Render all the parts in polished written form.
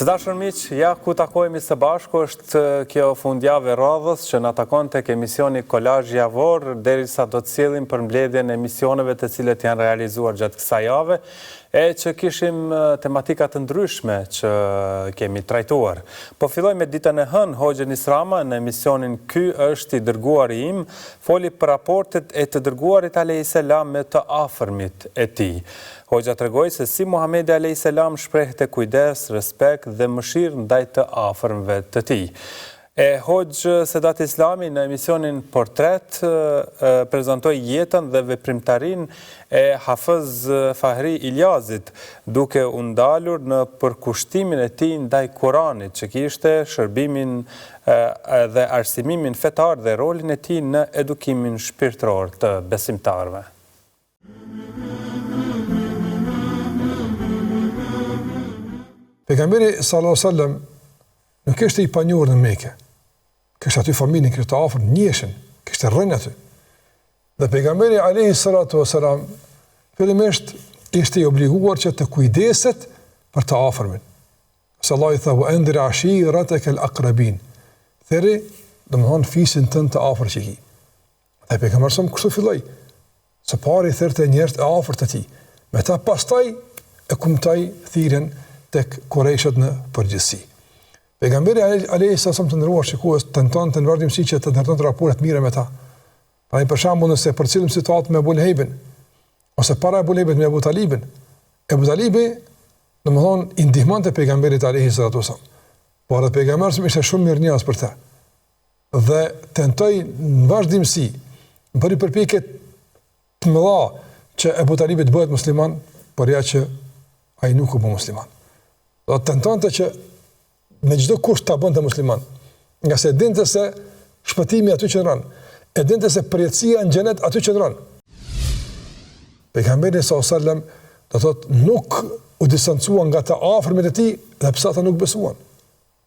Të dashur miq, ja ku takohemi së bashku është kjo fundjavë e radhës që na takon tek emisioni Kolazh javor, derisa do të sjellim përmbledhjen e emisioneve të cilët janë realizuar gjatë kësaj jave e që kishim tematika të ndryshme që kemi trajtuar. Po filloj me ditën e hënë, Hoxha Enis Rama në emisionin Ky është i dërguari im, foli për raportet e të dërguarit alayhis salam me të afërmit e tij. Hoxha tregoi se si Muhamedi alayhis salam shprehte kujdes, respekt dhe mëshirë ndaj të afërmëve të tij. Hoxh Sedat Islami në emisionin Portret prezantoi jetën dhe veprimtarinë e Hafez Fahri Ilyazit, duke u ndalur në përkushtimin e tij ndaj Kuranit, që kishte shërbimin dhe arsimimin fetar dhe rolin e tij në edukimin shpirtëror të besimtarëve. Pejgamberi sallallahu alaihi wasallam nuk ishte i panjohur në Mekë. Kishte aty familjen, kishte të afër, njëshin, kishte rënë aty. Dhe pejgamberi alayhi salatu wasalam fillimisht ishte i obliguar që të kujdeset për të afërmin. Sallallahu i tha wa andir ashiratak al-aqrabin. Theri, domthon fisin tënd të afër që ki. Dhe pejgamberi sa kështu filloi. Së pari therte njerëz të afërt të tij. Me ta pastaj e kumtoi thirrjen tek Qurayshët në përgjithësi. Pejgamberi alayhis salam të ndëruar shikues tentonte në vazhdimsi që të ndërtonte raporte mira me ta. Pra për shembull nëse përcjellim situatën me Abu Lahebin ose para Abu Lahebit me Abu Talibin. Abu Talibi domthon i ndihmonte pejgamberit alayhis salam. Por pejgamberi ishte shumë mirënjohës për ta. Dhe tentoi në vazhdimsi bëri përpjekje të mëdha që Abu Talibi të bëhet musliman, por ja që ai nuk u bë musliman. Do të tentonte që me çdo kusht ta bënte musliman, nga se dinte se shpëtimi aty qëndron, e dinte se përjetësia në xhenet aty qëndron. Pejgamberi sallallahu alajhi wasallam do thotë nuk u distancua nga të afërmit e tij dhe pse ata nuk besuan.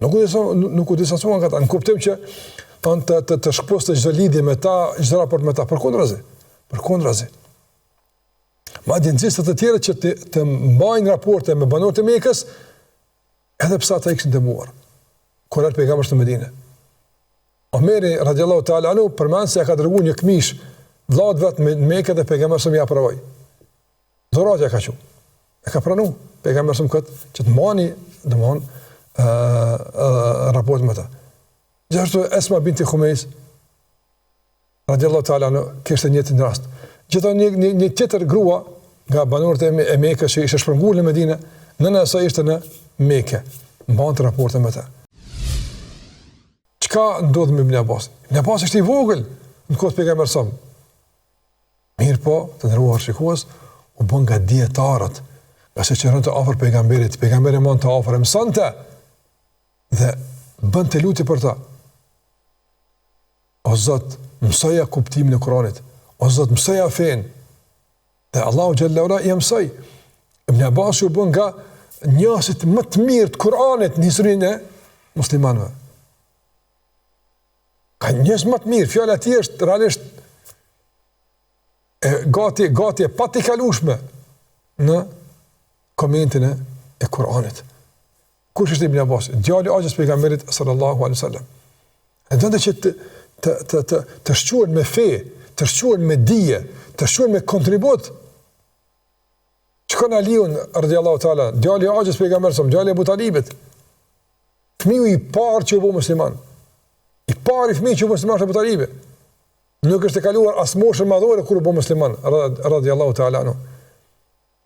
Nuk u distancua nga ata, në kuptim që të shkposte çdo lidhje me ta, çdo raport me ta, përkundrazi. Madje nxënësit të tjerë që të mbajnë raporte me banorët e Mekës, edhe pse ata kishin dëmuar. Kur erdhi pejgamberi në Medinë. Omeri radhiyallahu ta'ala anhu përmend se ka dërguar një këmish vllaut vet në Mekë dhe pejgamberi sa më ia provoi. Dhuratë ka thënë. E ka pranuar pejgamberi sa këtë që të mani, domthon raport me ta. Gjithashtu Esma binti Khumeis radhiyallahu ta'ala anhu kishte një tjetër rast. Gjithashtu një tjetër grua nga banorët e Mekës që ishte shpërngulur në Medinë, nëna e saj ishte në Mekë, mbante raporte me ta. Çka ndodhi me Ibn Abbas? Ibn Abbas ishte i vogël në kohë të pejgamberit sa. Mirë po, të ndëruar shikues, u bën nga dietarët, pasi që rënë të afër pejgamberit, pejgamberi mund të afër mësonte dhe bënte lutje për ta. O Zot, mësoja kuptimin e Kuranit. O Zot, mësoja fen. Dhe Allahu xhallahu ala i mësoi. Ibn Abbas u bën nga njerëzit më të mirë të Kuranit në historinë e muslimanëve. Ka njerëz më të mirë, fjala e tij është realisht gati e patikalueshme në komentin e Kuranit. Kush është Ibn Abbas? Djali i Hoxhës pejgamberit sallallahu alaihi wasallam. E donte që të shquhen me fe, të shquhen me dije, të shquhen me kontribut. Shkon Aliun radhiyallahu ta'ala, djali i Hoxhës pejgamberit, djali i Abu Talibit. Fëmiu i parë që u bë musliman. I pari fëmijë që u bë musliman Abu Talibi. Nuk është e kaluar as moshën madhore kur u bë musliman radhiyallahu ta'ala anhu.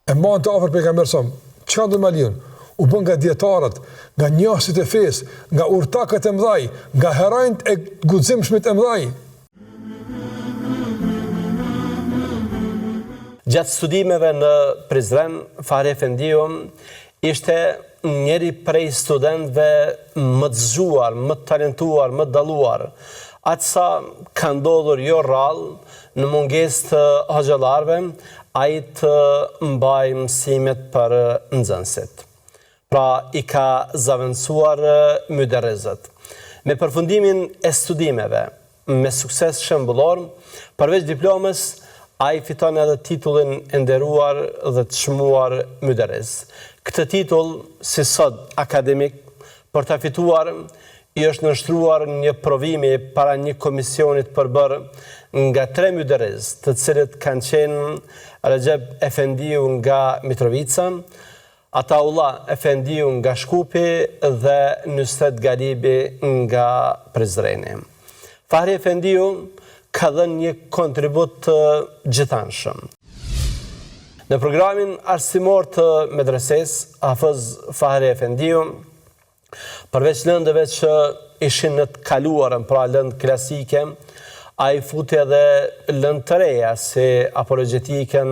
E mban të afër pejgamberit. Çka do me Aliun? U bën nga dietarët, nga njohësit e fesë, nga urtakët e mëdhaj, nga heronjt e guximshmit e mëdhaj. Gjatë studimeve në Prizren, Fahri Efendiu ishte njëri prej studentëve më të zgjuar, më të talentuar, më të dalluar. Atësa ka ndodhur jo rrallë në mungesë të hoxhallarëve, ai të mbajë mësimet për nxënësit. Pra i ka zavendësuar myderrizët. Me përfundimin e studimeve, me sukses shembullor, përveç diplomës, ai fiton edhe titullin e nderuar dhe të çmuar Myderes. Këtë titull, si sot akademik, për ta fituar i është nështruar një provimi para një komisionit përbër nga 3 Myderes, të cilët kanë qenë Recep Efendiu nga Mitrovica, Ataullah Efendiu nga Shkupi dhe Nusret Galibi nga Prizreni. Fahri Efendiu ka dhënë një kontribut të gjithanshëm. Në programin arsimor të medreses, Hafez Fahri Efendiu, përveç lëndëve që ishin në të kaluarën, pra lëndë klasike, a i futi edhe lëndë të reja, si apologetiken,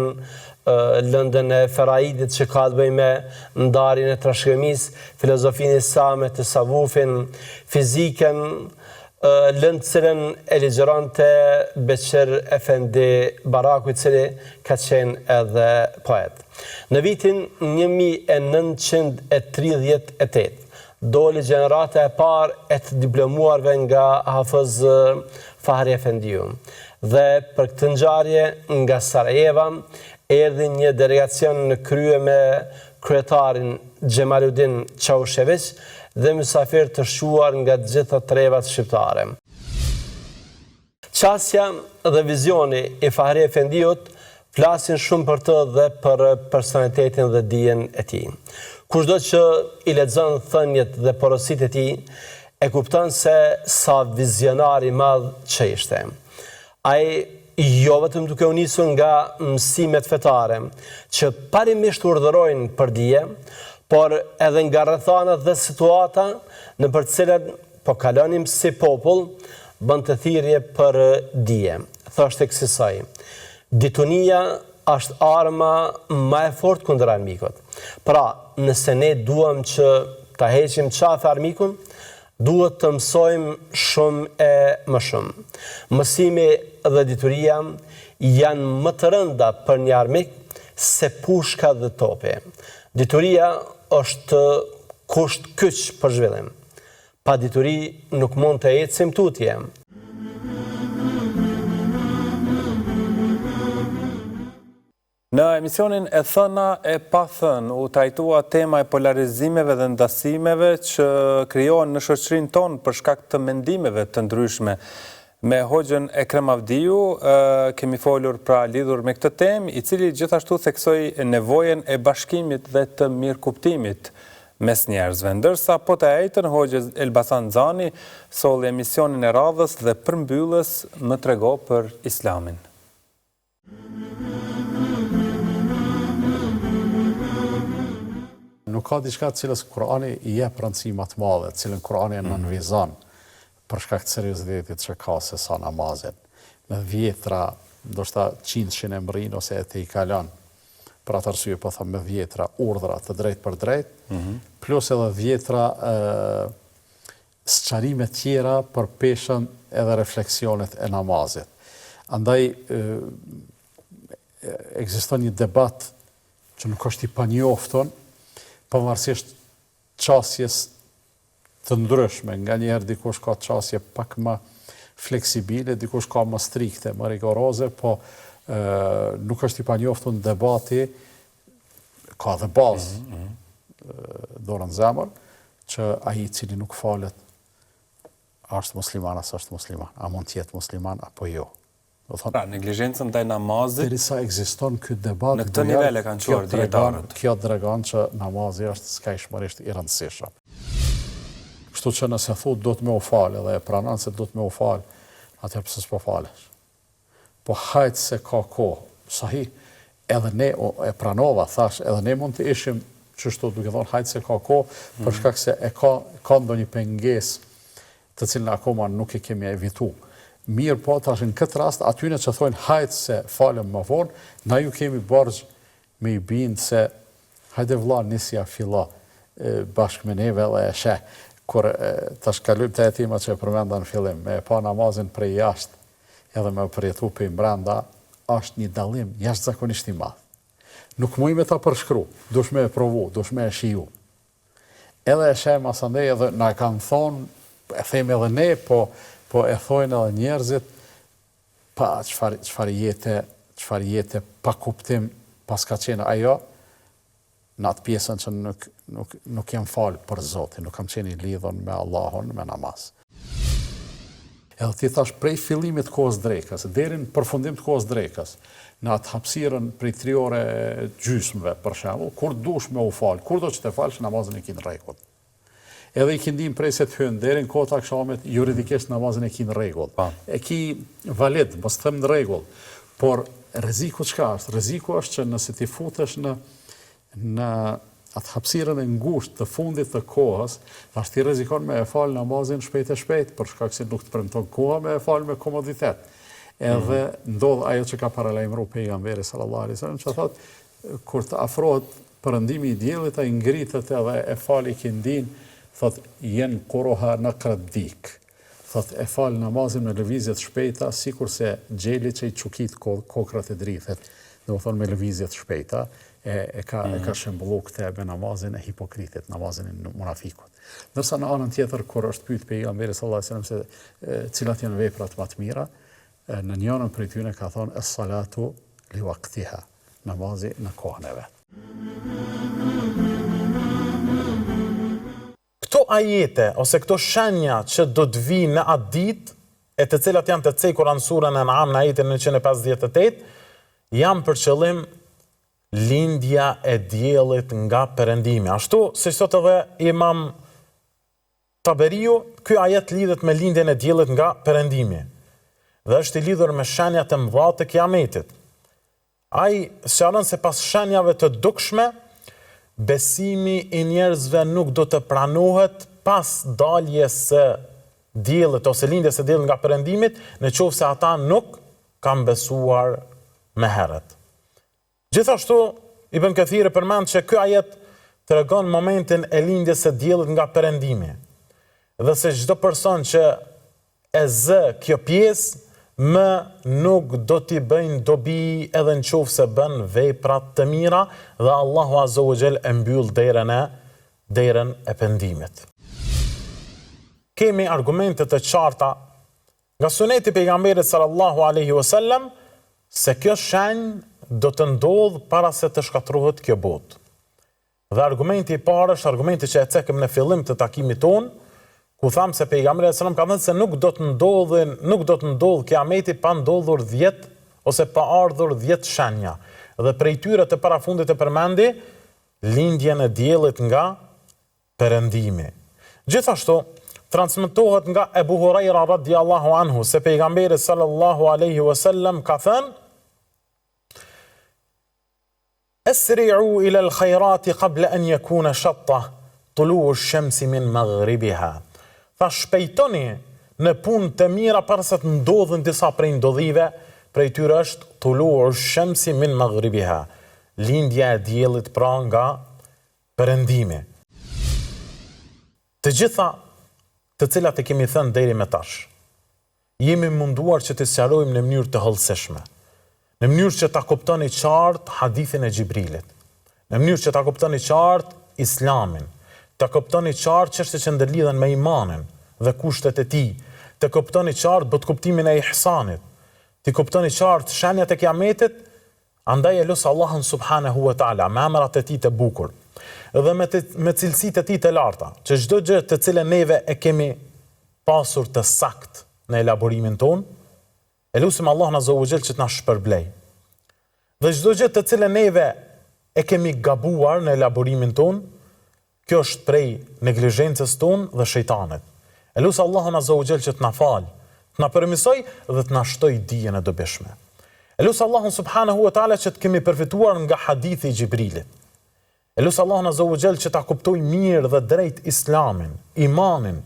lëndën e Feraidit që ka të bëj me ndarjen e trashëgimis, filozofin islame të savufin, fiziken, lëndë cilën e ligjerante Beqir Efendi Baraku, i cili ka qenë edhe poet. Në vitin 1938, doli gjenerata e parë e të diplomuarve nga Hafez Fahri Efendiu. Dhe për këtë ngjarje nga Sarajeva erdhi një delegacion në krye me kryetarin Xhemaludin Çavushević dhe mysafir të shquar nga të gjitha trevat shqiptare. Qasja dhe vizioni i Fahri Efendiut flasin shumë për të dhe për personalitetin dhe dijen e tij. Kushdo që i lexon thënjet dhe porosit e tij, e kupton se sa vizionar i madh që ishte. Ai jo vetëm duke u nisur nga mësimet fetare, që parimisht urdhërojnë për dije, por edhe nga rrethanat dhe situata në për cilat po kalonim si popull, bën të thirrje për dije. Thoshte kësaj: ditunia është arma më e fortë kundër armikut. Pra, nëse ne duam që ta heqim qafe armikun, duhet të mësojmë shumë e më shumë. Mësimi dhe dituria janë më të rënda për një armik se pushka dhe topi. Dituria është kusht kyç për zhvillim. Pa dituri nuk mund të ecim tutje. Në emisionin e thëna e pa thënë u trajtua tema e polarizimeve dhe ndasimeve që krijohen në shoqërinë tonë për shkak të mendimeve të ndryshme. Me Hoxhën Ekrem Avdiu kemi folur pra lidhur me këtë temë, i cili gjithashtu theksoi nevojën e bashkimit dhe të mirëkuptimit mes njerëzve. Ndërsa po të ejtën, Hoxha Elbasan Xhani solli emisionin e radhës dhe përmbyllës më trego për Islamin. Nuk ka diçka të cilës Kurani i jep rëndësi më të madhe, cilën Kurani e nënvizon për shkak të seriozitetit që ka se sa namazin. Me vjetra, ndoshta 100 e mbrin ose e të i kalon. Për atë arsye po them me vjetra urdhra të drejtë për drejtë, plus edhe vjetra sqarime tjera për peshën edhe refleksionet e namazit. Andaj ekziston një debat që nuk është i panjoftun, pavarësisht qasjes të ndryshme. Nga njerë dikush ka qasje pak më fleksibile, dikush ka më strikte, më rigoroze, po nuk është i panjoftun debati, ka dhe bazë dorën zemër, që aji cili nuk falet, është musliman, as është musliman, a mund tjetë musliman, apo jo. Pra, neglizhencën ndaj namazit, derisa ekziston ky debat, në këtë nivel e kanë çuar dietarët. Kjo tregon që namazi është skajshmërisht i rëndësishëm. Kështu që nëse thot do të më u falë dhe e pranon se do të më u falë, atëherë pse s'po falesh? Po hajt se ka kohë, sahi, edhe ne e pranova, thash, edhe ne mund të ishim çështo duke thonë hajt se ka kohë, për shkak se ka ndonjë pengesë të cilën akoma nuk e kemi evituar. Mirë po, tash në këtë rast, atyne që thojnë hajtë se falem më vonë, na ju kemi borgjë me i bindë se hajde vlla nisja filla bashkë me neve dhe e sheh, kur tash kalujmë të jetima që e përmenda në fillim, me pa namazin prej jashtë, edhe me përjetu për i mbranda, është një dallim jashtëzakonisht i madh. Nuk muj me ta përshkru, dush me e provu, dush me e shiju. Edhe e sheh masandej edhe na kanë thonë, e themi edhe ne, po e thojnë edhe njerëzit pa çfarë jete çfarë jete pa kuptim pas ka qenë ajo, në atë pjesën që nuk jem falë për Zotin, nuk kam qenë i lidhur me Allahun, me namaz. Edhe ti thash prej fillimit të kohës drekës, deri në përfundim të kohës drekës, në atë hapësirën prej 3 ore gjysmëve, për shembull, kur dush me u falë, kur do që të falësh, namazin e ki në rregull. Edhe i kindim prej se të hynë, deri në kohët akşamit, juridikisht namazin e ki në rregull. E ki valid, mos them në rregull, por rreziku çka është? Rreziku është që nëse ti futesh në atë hapësirën e ngushtë të fundit të kohës, tash ti rrezikon me e falë namazin shpejt e shpejt, për shkak se nuk të premton koha me e falë me komoditet. Edhe ndodh ajo që ka paralajmëruar pejgamberi sallallahu alaihi wasallam, që thotë kur të afrohet perëndimi i diellit, ai ngritet edhe e fali kindin, thotë jen kuroha në kradik. Thotë e fal namazin me lëvizje të shpejta, sikur se xheli që i çukit kokrat e drithet, domethënë me lëvizje të shpejta. E ka shembullu këtë me namazin e hipokritit, namazin e munafikut. Ndërsa në anën tjetër, kur është pyet pejgamberi sallallahu alajhi wasallam se cilat janë veprat më të mira, në njërin prej tyre ka thonë es-salatu li waqtiha, namazi në kohën e vet. Këto ajete ose këto shenja që do të vinë në atë ditë, e të cilat janë të cekur në surën An'am në ajetin 158, janë për qëllim lindja e diellit nga perëndimi. Ashtu, siç thotë edhe Imam Taberiu, ky ajet lidhet me lindjen e diellit nga perëndimi. Dhe është i lidhur me shenjat e mëdha të Kiametit. Ai sqaron se pas shenjave të dukshme, besimi i njerëzve nuk do të pranohet pas daljes së diellit ose lindjes së diellit nga perëndimit, nëse ata nuk kanë besuar më herët. Gjithashtu, Ibn Kathiri përmend që ky ajet tregon momentin e lindjes së diellit nga perëndimi. Dhe se çdo person që e zë kjo pjesë, më nuk do t'i bëjnë dobi edhe nëse bën vepra të mira dhe Allahu Azza wa Jall e mbyll derën e pendimit. Kemi argumente të qarta nga suneti pejgamberit sallallahu alaihi wasallam se kjo shenjë do të ndodh para se të shkatërrohet kjo botë. Dhe argumenti i parë është argumenti që e cekëm në fillim të takimit tonë, ku thamë se pejgamberi sallallahu ka thënë se nuk do të ndodh kiameti pa ndodhur 10 ose pa ardhur 10 shenja. Dhe prej tyre të parafundit e përmendi lindjen e diellit nga perëndimi. Gjithashtu transmetohet nga Ebu Huraira radhiyallahu anhu se pejgamberi sallallahu alaihi wasallam ka thënë: Esri'u ila al-khayrati qabla an yakuna shatta tulu'u ash-shamsi min maghribiha. Tha shpejtoni në punë të mira para se të ndodhin disa prej ndodhive, prej tyre është tulu'u ash-shamsi min maghribiha, lindja e diellit pra nga perëndimi. Të gjitha të cilat e kemi thënë deri më tash, jemi munduar që të sqarojmë në mënyrë të hollësishme, në mënyrë që ta kuptoni qartë hadithin e Xhibrilit, në mënyrë që ta kuptoni qartë Islamin, të kuptoni qartë çështjet që ndërlidhen me imanin dhe kushtet e tij, të kuptoni qartë botkuptimin e ihsanit, të kuptoni qartë shenjat e Kiametit, andaj e lut Allahun subhanahu wa taala me emrat e tij të bukur dhe me cilësitë e tij të larta, që çdo gjë të cilën neve e kemi pasur të sakt në elaborimin ton, e lutim Allahun azza wa jall që të na shpërblej. Dhe çdo gjë të cilën neve e kemi gabuar në elaborimin ton, kjo është prej neglizhencës tonë dhe shejtanit. E lut Allahun azza wa jall që të na fal, të na përmirësoj dhe të na shtoj dijen e dobishme. E lut Allahun subhanahu wa taala që të kemi përfituar nga hadithi i Xhibrilit. E lut Allahun azza wa jall që ta kuptoj mirë dhe drejt Islamin, imanin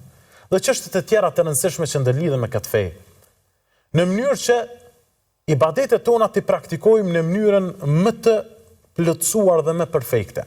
dhe çështjet e tjera të rëndësishme që ndërlidhen me këtë fe. Në mënyrë që ibadetet tona t'i praktikojmë në mënyrën më të plotësuar dhe më perfekte.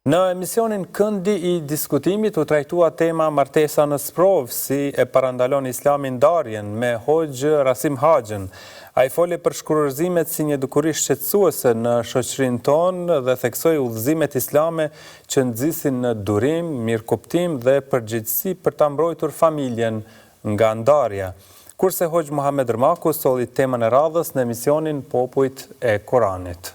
Në emisionin Këndi i diskutimit u trajtua tema martesa në sprovë, si e parandalon Islami ndarjen me Hoxh Rasim Haxhin. Ai foli për shkurorëzimet si një dukuri shqetësuese në shoqërinë tonë dhe theksoi udhëzimet islame që nxisin në durim, mirëkuptim dhe përgjegjësi për ta mbrojtur familjen nga ndarja. Kurse Hoxh Muhammed Rmaku solli temën e radhës në emisionin Popujt e Koranit.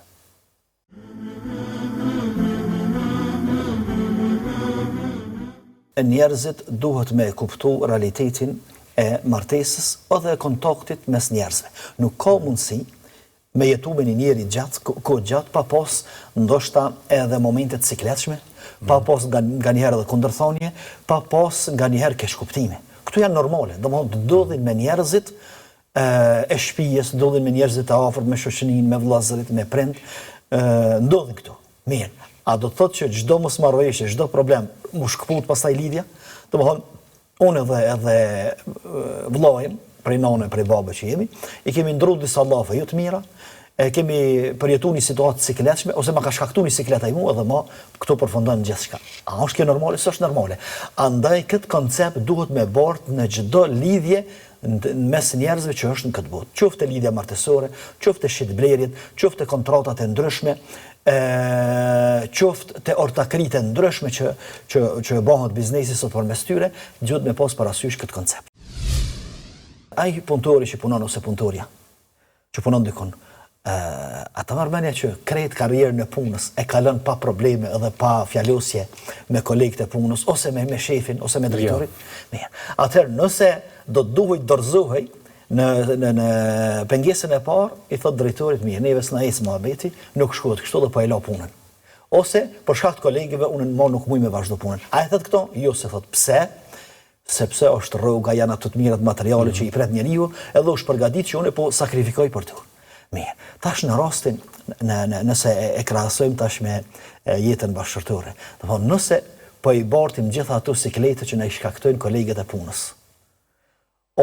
Njerëzit duhet me kuptu realitetin e martesës edhe kontaktit mes njerëzve. Nuk ka mundësi me jetu me një njeri gjatë, pa pas ndoshta edhe momentet sikletshme, pa pas nga njëherë edhe kundërthonje, pa pas nga njëherë keshkuptime. Këtu janë normale, domethënë ndodhin me njerëzit e shtëpisë, ndodhin me njerëzit e afërt, me shoqërinë, me vëllezërit, me prind, ndodhin këtu. Mirë, a do të thotë që çdo mosmarrëveshje, çdo problem mu shkput pastaj lidhja? Domethënë unë edhe vëllaim, prej nane, prej babe që jemi, i kemi ndru disa llafe jo të mira, kemi përjetu një situatë sikletshme, ose ma ka shkaktu një siklet ai mu, edhe ma këto përfundon gjithçka. A është kjo normale? S'është normale. Andaj këtë koncept duhet me bart në çdo lidhje mes njerëzve që është në këtë botë. Qoftë lidhja martësore, qoftë shitblerjet, qoftë kontratat e ndryshme, qoftë të ortakritë e ndryshme që bëhet biznesi sot përmes tyre, duhet me pas parasysh këtë koncept. Ai punëtori që punon ose punëtoria që punon dikun, ata marrëmendja që krejt karrierën e punës e kalon pa probleme edhe pa fjalosje me kolegët e punës ose me shefin ose me drejtorin. Mirë. Atëherë nëse do të duhet dorëzohej në pengesën e parë, i thot drejtorit mirë, neve s'na ecë mohabeti, nuk shkohet kështu dhe po e la punën. Ose për shkak të kolegëve unë nuk muj me vazhdo punën. A e thot këto? Jo, se thot pse? Sepse është rroga, janë ato të mirat materiale që i pret njeriu, edhe është përgatit që unë po sakrifikoj për të. Mirë, tash në rastin, nëse e krahasojmë tash me jetën bashkëshortore, nëse po i bartim gjitha ato siklete që na i shkaktojnë kolegët e punës,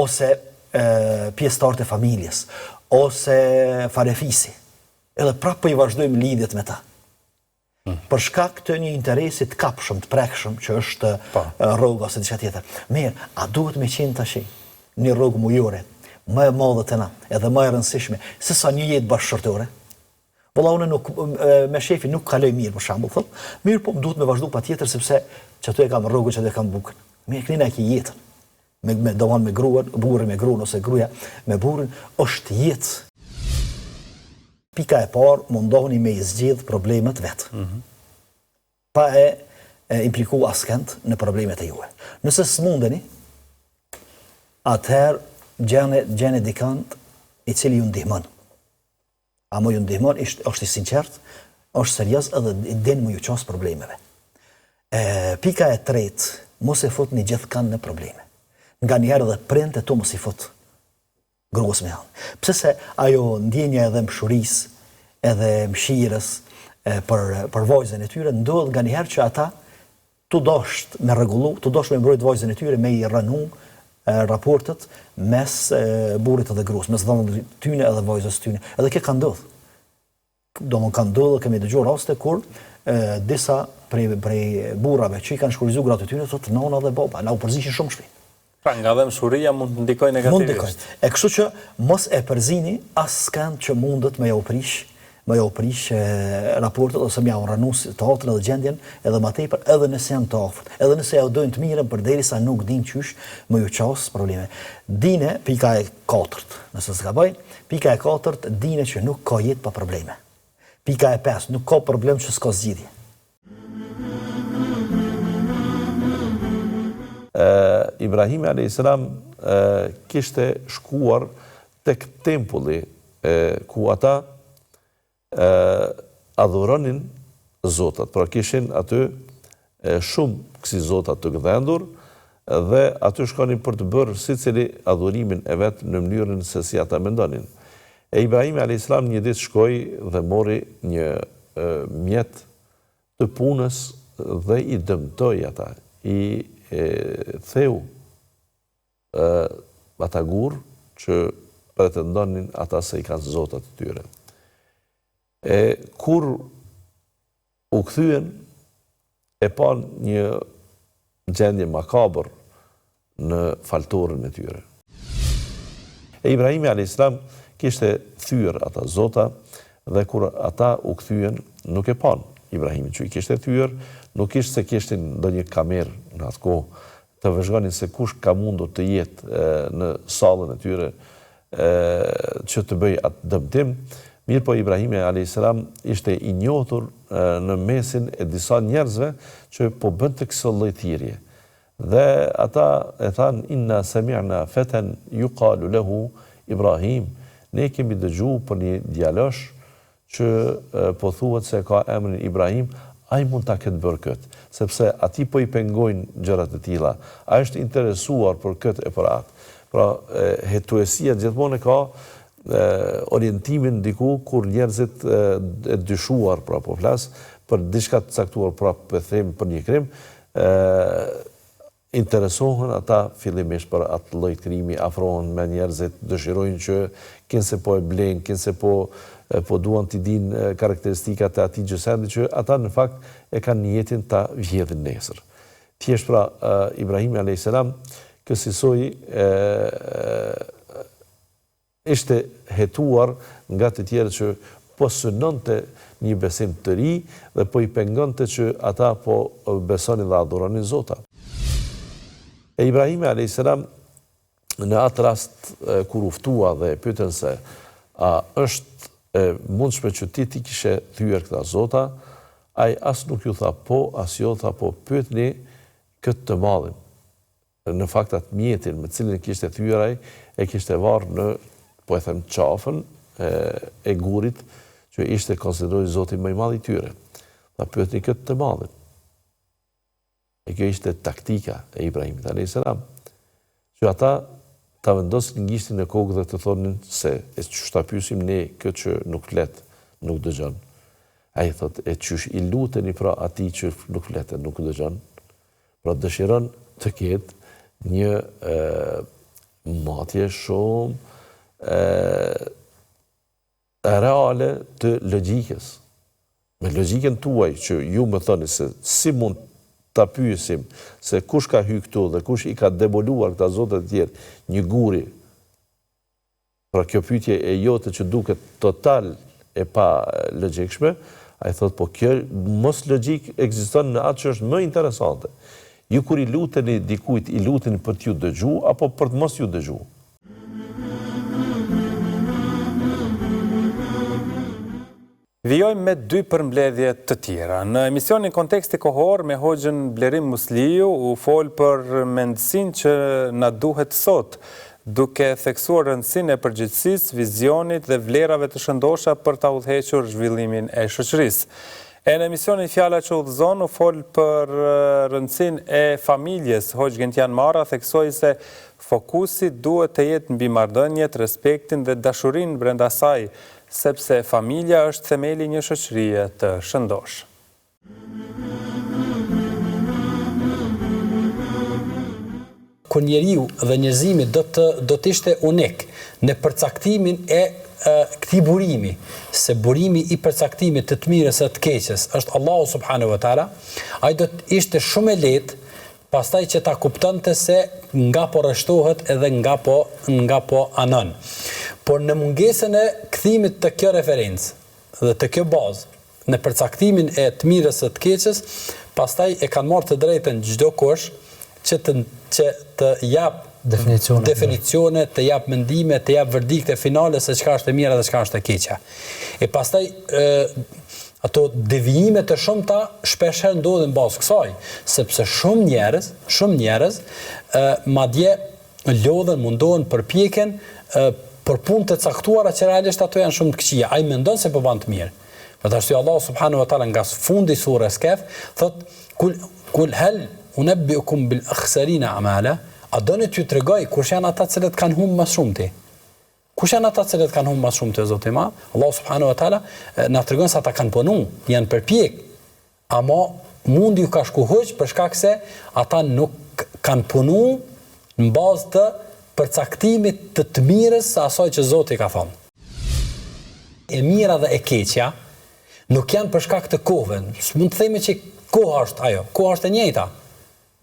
ose pjesëtarët e familjes, ose farefisi, edhe prapë po i vazhdojmë lidhjet me ta. Për shkak të një interesi të kapshëm, të prekshëm, që është rroga ose diçka tjetër. Mirë, a duhet me qenë tash një rrogë mujore, më e madhe të na, edhe më e rëndësishme, se sa një jetë bashkëshortore? Valla unë me shefin nuk kaloj mirë, për shembull, thot, mirë po duhet me vazhdu patjetër sepse që aty e kam rrogën, që aty e kam bukën. Mirë, knina e ki jetën. Me gruan, burri me gruan ose gruaja me burrin, është jetë. Pika e parë, mundohuni me i zgjedh problemet vetë. Pa e impliku askënd në problemet e juve. Nëse s'mundeni, atëherë gjeni dikant i cili ju ndihmon. A më ju ndihmon, është i sinqert, është serioz edhe den më ju qas problemeve. Pika e tretë, mos e fut një gjithkan në probleme. Nga njerë dhe print e tu mos i fut gruas me hanë. Pse se ajo ndjenja edhe mshuris, edhe mshirës për vajzën e tyre, ndodh nga njerë që ata tu dosht me rregullu, tu dosht me mbrojt vajzën e tyre, me i rënu raportet mes burrit edhe gruas, mes dhënave tyne edhe vajzës tyne. Edhe kjo ka ndodh. Domon ka ndodhur, kemi dëgjuar raste kur disa prej burrave që i kanë shkurrizu gratë tyne thotë nona dhe baba, na u përziqin shumë shpejt. Pra nga dhe mshuria mund të ndikojë negativisht. Mund ndikojë. E kështu që mos e përzini askënd që mundet me ja u prish raportet ose me ja u ranu situatën edhe gjendjen edhe më tepër, edhe nëse janë të afërt, edhe nëse ja u dojnë të mirën përderisa nuk dinë qysh më ju qas probleme. Dine pika e 4, nëse s'gaboj, pika e 4 dine që nuk ka jetë pa probleme. Pika e 5, nuk ka problem që s'ka zgjidhje. Ibrahimi a.s. kishte shkuar tek tempulli ku ata adhuronin zotat, pra kishin aty shumë kësi zotat të gdhendur dhe aty shkonin për të bërë si cili adhurimin e vetë në mënyrën se si ata mendonin. E Ibrahimi a.s. një ditë shkoi dhe mori një mjet të punës dhe i dëmtoi ata, i theu ata gur që pretendonin ata se i kanë zotat të tyre. Kur u kthyen, e pa një gjendje makabër në faltorën e tyre. E Ibrahimi a.s. kishte thyer ata zota dhe kur ata u kthyen, nuk e pan Ibrahimi që i kishte thyer, nuk ishte se kishte ndonjë kamerë në atë kohë të vëzhgonin se kush ka mundur të jetë në sallën e tyre që të bëj atë dëmtim. Mirë po Ibrahimi a.s. ishte i njohur në mesin e disa njerëzve që po bënd të këso lloj thirrje. Dhe ata e thanë, inna sami'na feten yuqalu lahu Ibrahim. Ne kemi dëgjuar për një djalosh që po thuhet se ka emrin Ibrahim, ai mund ta ketë bërë këtë, sepse ati po i pengojnë gjërat e tilla. Ai është interesuar për këtë e për atë. Pra, hetuesia gjithmonë ka orientimin diku kur njerëzit e dyshuar, pra po flas për diçka të caktuar, pra po them për një krim, interesohen ata fillimisht për atë lloj krimi, afrohen me njerëzit, dëshirojnë që kinse po e blejnë, kinse po duan t'i dinë karakteristikat e atij gjësendi që ata në fakt e kanë niyetin ta vjedhin nesër. Thjesht pra Ibrahimi a.s. kësaj ishte hetuar nga të tjerë që po synonte një besim të ri dhe po i pengonte që ata po besonin dhe adhuronin Zotin. E Ibrahimi a.s. në atë rast kur uftua dhe pyetën se a është mundshme që ti kishe thyer këta zota, ai as nuk ju tha po, as jo tha po, pyetni këtë të madhin. Në fakt atë mjetin me cilin kishte thyer ai e kishte varë në, po e them, qafën e gurit që ishte konsideruar Zoti më i madh i tyre. Tha pyetni këtë të madhin. E kjo ishte taktika e Ibrahimit a.s. që ata ta vendosin gishtin në kokë dhe të thonin se e qysh ta pyesim ne këtë që nuk flet, nuk dëgjon. Ai thot e qysh i luteni pra atij që nuk flet, nuk dëgjon. Pra dëshiron të ketë një matje shumë reale të logjikës. Me logjikën tuaj që ju më thoni se si mund ta pyesim se kush ka hyrë këtu dhe kush i ka demoluar këta zotë të tjerë, një guri. Pra kjo pyetje e jote që duket total e pa logjikshme, ai thot po kjo mos logjik ekziston në atë që është më interesante. Ju kur i luteni dikujt, i luteni për t'ju dëgju apo për të mos ju dëgju? Vijojmë me dy përmbledhje të tjera. Në emisionin Konteksti kohor me Hoxhën Blerim Musliu u fol për mendësinë që na duhet sot, duke theksuar rëndësinë e përgjegjësisë, vizionit dhe vlerave të shëndosha për ta udhëhequr zhvillimin e shoqërisë. E në emisionin Fjala që udhëzon u fol për rëndësinë e familjes. Hoxh Gentian Marra theksoi se fokusi duhet të jetë mbi marrëdhëniet, respektin dhe dashurinë brenda saj, sepse familja është themeli një shoqërie të shëndosh. Kur njeriu dhe njerëzimi do të ishte unik në përcaktimin e këtij burimi, se burimi i përcaktimit të mirës e të keqes është Allahu subhanahu wa taala, ai do të ishte shumë e lehtë pastaj që ta kuptonte se nga po rreshtohet edhe nga po anon. Por në mungesën e kthimit të kjo referencë dhe të kjo bazë në përcaktimin e të mirës së të keqes, pastaj e kanë marrë të drejtën çdo kush që të jap definicione, të jap mendime, të jap verdikte finale se çka është e mira dhe çka është e keqja. E pastaj ato devijime të shumta shpeshherë ndodhin bazë kësaj, sepse shumë njerëz madje lodhen, mundohen, përpjeken për punë të caktuara që realisht ato janë shumë të këqija. Ai mendon se po bën të mirë. Për të arsye Allahu subhanahu wa taala nga fundi surës Kehf thot kul hal unabbiukum bil akhsarina amala, a doni t'ju tregoj kush janë ata që kanë humbur më shumë ti? Kush janë ata që kanë humbur më shumë ti Zoti i Madh? Allahu subhanahu wa taala na tregon se ata kanë punuar, janë përpjek. Ama mundi ju ka shku hoq për shkak se ata nuk kanë punuar në bazë të përcaktimit të mirës së asaj që Zoti ka thënë. E mira dhe e keqja nuk janë për shkak të kohëve. Mund të themi që koha është ajo, koha është e njëjta.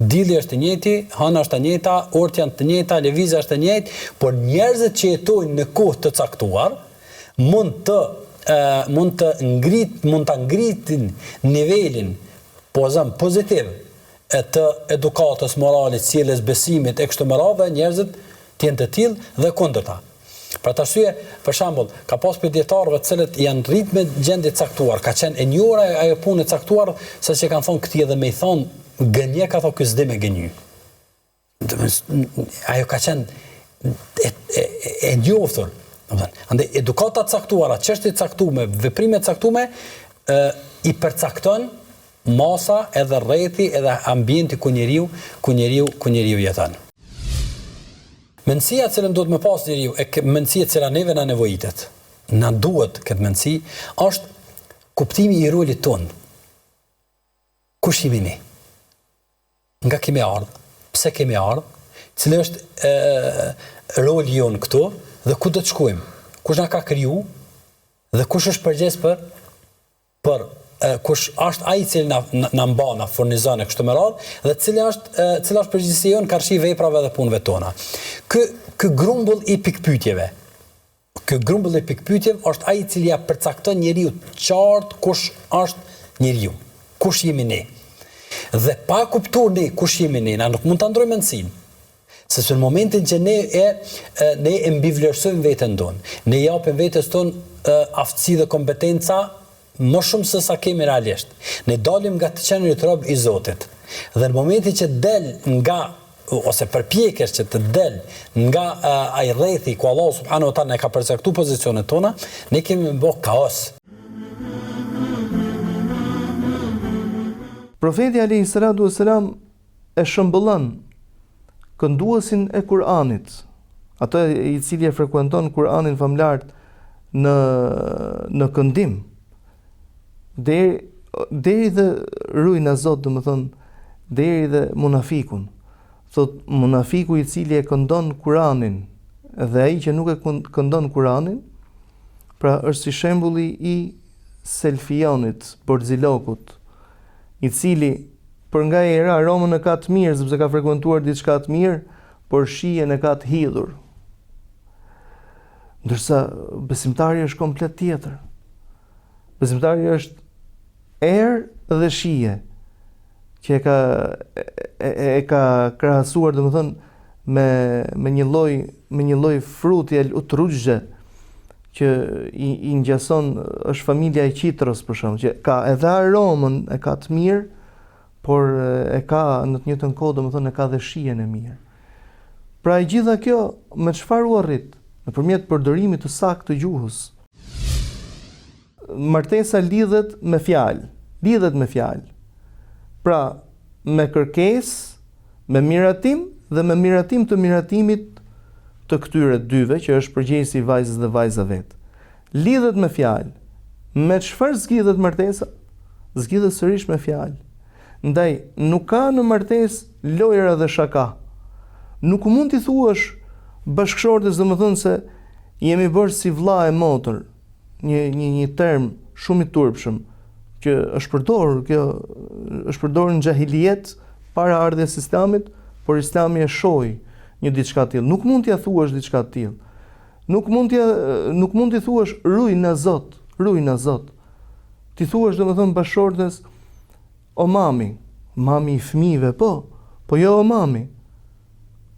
Dilli është i njëjti, hëna është e njëjta, orët janë të njëjta, lëvizja është e njëjtë, por njerëzit që jetojnë në kohë të caktuar mund ta ngritin nivelin pozitiv e të edukatës morale, cilës besimit e kështu me radhë, njerëzit të jenë të tillë dhe kundërta. Për të arsye, për shembull, ka pas për dietarëve të cilët janë rrit me gjendje caktuar, ka qenë e njohur ajo punë e caktuar, saqë kanë thonë këtij edhe me i thonë gënje ka thonë ky s'di me gënjy. Ajo ka qenë e njohur. Andaj edukata caktuara, çështje caktuara, veprime caktuara i përcakton masa edhe rrethi edhe ambienti ku njeriu jeton. Mendësia që duhet me pas njeriu e mendësia që neve na nevojitet. Na duhet këtë mendësi është kuptimi i rolit ton. Kush jemi ne? Nga kemi ardhur? Pse kemi ardhur? Cili është roli jon këtu dhe ku do të shkojmë? Kush na ka kriju dhe kush është përgjegjës për kush është ai i cili na mban, na furnizon e kështu me radhë dhe cila është përgjegjësia jon karshi veprave dhe punëve tona. Ky grumbull i pikpyetjeve. Ky grumbull i pikpyetjeve është ai i cili ja përcakton njeriu qartë kush është njeriu. Kush jemi ne? Dhe pa kuptuar ne kush jemi ne, na nuk mund ta ndrojmë mendsinë. Se në momentin që ne e mbivlerësojmë veten tonë, ne japim vetes tonë aftësi dhe kompetenca më shumë se sa kemi realisht. Ne dalim nga të qenërit rob i Zotit. Dhe në momentin që del nga ose përpjekesh që të del nga ai rrethi ku Allah subhanahu wa taala ne ka përcaktuar pozicionet tona, ne kemi bërë kaos. Profeti alayhi salatu wassalam e shëmbëllon kënduesin e Kur'anit, ato i cili e frekuenton Kur'anin famlar në këndim, deri dhe rujna Zot, domethënë deri dhe munafikun. Thot munafiku i cili e këndon Kur'anin dhe ai që nuk e këndon Kur'anin, pra është si shembulli i Selfionit, Borzilokut, i cili për nga e ra Romën e ka të mirë, sepse ka frekuentuar diçka të mirë, por shijen e ka të hidhur. Ndërsa besimtari është komplet tjetër. Besimtari është erë dhe shije, që e ka krahasuar, domethënë me një lloj fruti el utrujhe, që i ngjason, është familja e qitros për shkak, që ka edhe aromën e ka të mirë, por e ka në të njëjtën kohë, domethënë e ka dhe shijen e mirë. Pra e gjitha kjo me çfarë u arrit? Nëpërmjet përdorimit të saktë të gjuhës. Martesa lidhet me fjalë. Pra me kërkesë, me miratim dhe me miratim të miratimit të këtyre dyve, që është përgjegjësi i vajzës dhe vajza vet. Lidhet me fjalë. Me çfarë zgjidhet martesa? Zgjidhet sërish me fjalë. Ndaj, nuk ka në martesë lojra dhe shaka. Nuk mund t'i thuash bashkëshortes, domethënë se jemi bërë si vlla e motër, një term shumë i turpshëm që është përdorur në xahiliet para ardhes së Islamit, por Islami e shohi një diçka të tillë. Nuk mund t'ia thuash diçka të tillë. Nuk mund t'i thuash ruaj na Zot. Ti thuash domethënë bashkëshortes o mami i fëmijëve, po jo o mami.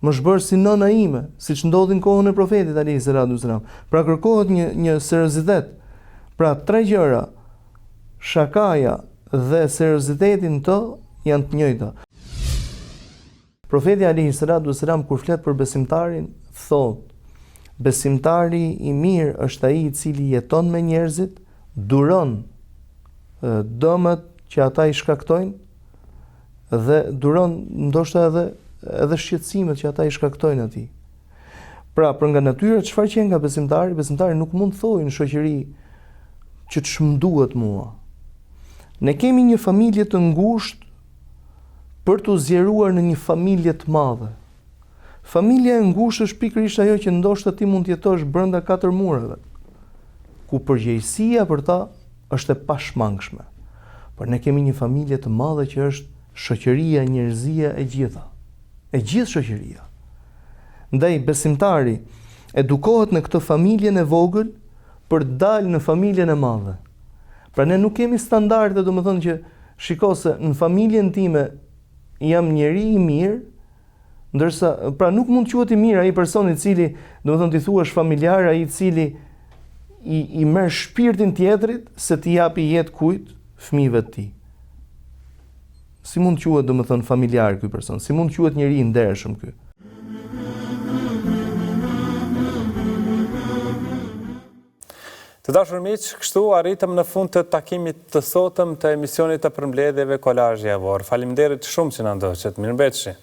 Më shbërë si nëna ime, siç ndodhi në kohën e profetit alayhi salatu wasalam. Pra kërkohet një seriozitet. Pra tre gjëra, shakaja dhe seriozitetin të janë të njëjta. Profeti alayhi salatu wasalam kur flet për besimtarin, thot: besimtari i mirë është ai i cili jeton me njerëzit, duron dëmet që ata i shkaktojnë dhe duron ndoshta edhe shqetësimet që ata i shkaktojnë atij. Pra, për nga natyra, çfarë që nga besimtari nuk mund të thojë në shoqëri që të shmëduhet mua. Ne kemi një familje të ngushtë për të zgjeruar në një familje të madhe. Familja e ngushtë është pikërisht ajo që ndoshta ti mund të jetosh brenda 4 mureve, ku përgjegjësia për ta është e pashmangshme. Por ne kemi një familje të madhe që është shoqëria, njerëzia e gjithë shoqëria. Ndaj besimtari edukohet në këtë familjen e vogël për të dalë në familjen e madhe. Pra ne nuk kemi standarde, domethënë që shiko se në familjen time jam njeri i mirë, ndërsa, pra nuk mund quhet i mirë ai person i cili, domethënë ti thuash familjar, ai i cili i merr shpirtin tjetrit se t'i japi jetë kujt, fëmijëve të tij. Si mund quhet domethënë familjar ky person? Si mund quhet njeri i ndershëm ky? Të dashur miq, kështu arritëm në fund të takimit të sotëm të emisionit të përmbledhjeve Kolazhi Javor. Faleminderit shumë që na ndoqët. Mirëmbëjtje.